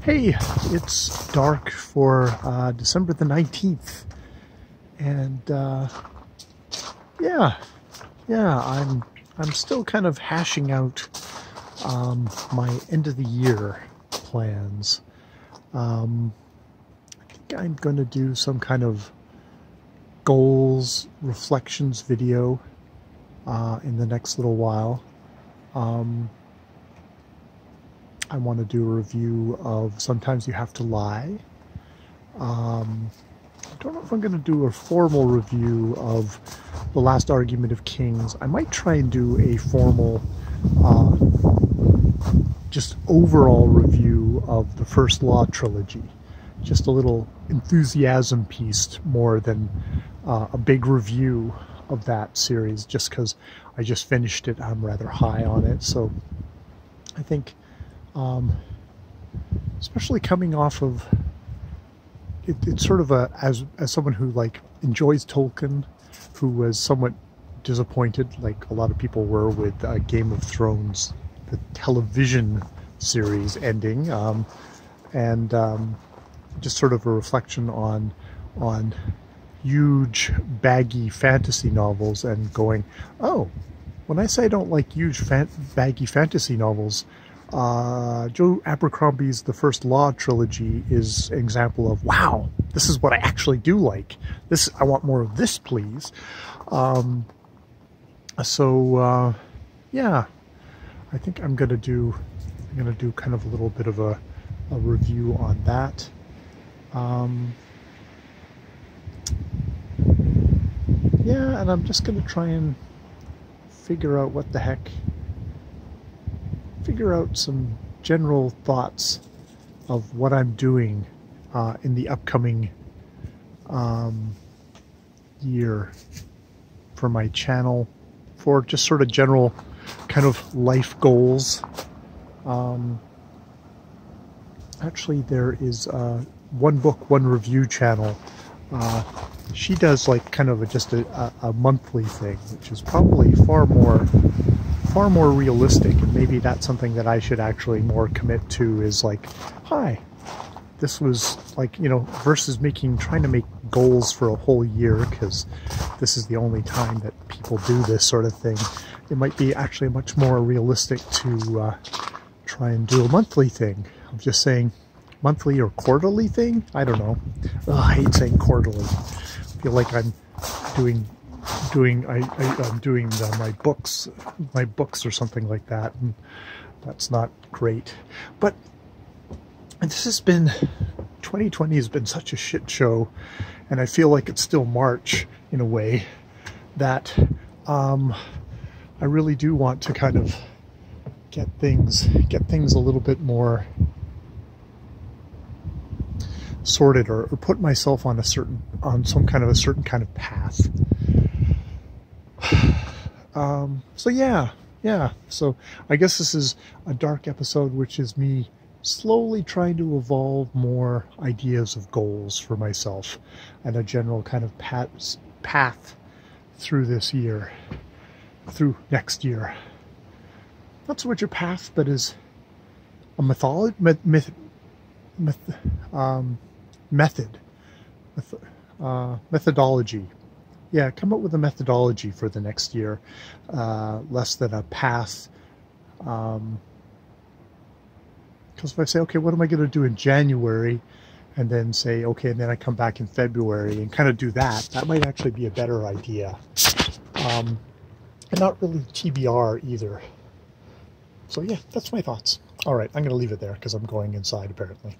Hey, it's dark for December the 19th, and yeah, I'm still kind of hashing out my end of the year plans. I think I'm going to do some kind of goals reflections video in the next little while. I want to do a review of Sometimes You Have to Lie. I don't know if I'm going to do a formal review of The Last Argument of Kings. I might try and do a formal, just overall review of the First Law trilogy. Just a little enthusiasm piece more than a big review of that series, just because I just finished it. I'm rather high on it, so I think especially coming off of it's sort of as someone who like enjoys Tolkien, who was somewhat disappointed, like a lot of people were, with Game of Thrones, the television series ending, and just sort of a reflection on huge baggy fantasy novels, and going, oh, when I say I don't like huge baggy fantasy novels, Joe Abercrombie's The First Law trilogy is an example of, wow, this is what I actually do like. This, I want more of this, please. Yeah, I think I'm gonna do kind of a little bit of a review on that. Yeah, and I'm just gonna try and figure out what the heck. Figure out some general thoughts of what I'm doing in the upcoming year for my channel, for just sort of general kind of life goals. Actually, there is One Book, One Review channel. She does like kind of just a monthly thing, which is probably far more realistic, and maybe that's something that I should actually more commit to, is like, hi, this was like, you know, versus trying to make goals for a whole year, because this is the only time that people do this sort of thing. It might be actually much more realistic to try and do a monthly thing. I'm just saying monthly or quarterly thing, I don't know. Ugh, I hate saying quarterly. I feel like I'm doing my books or something like that, and that's not great. But this has been 2020 has been such a shit show, and I feel like it's still March in a way, that I really do want to kind of get things a little bit more sorted, or put myself on some kind of path. So yeah, so I guess this is a dark episode, which is me slowly trying to evolve more ideas of goals for myself, and a general kind of path through this year, through next year. Not so much a path, but as a methodology. Yeah, come up with a methodology for the next year, less than a path. Because if I say, okay, what am I going to do in January, and then say, okay, and then I come back in February and kind of do that might actually be a better idea. And not really TBR either. So yeah, that's my thoughts. All right, I'm going to leave it there because I'm going inside apparently.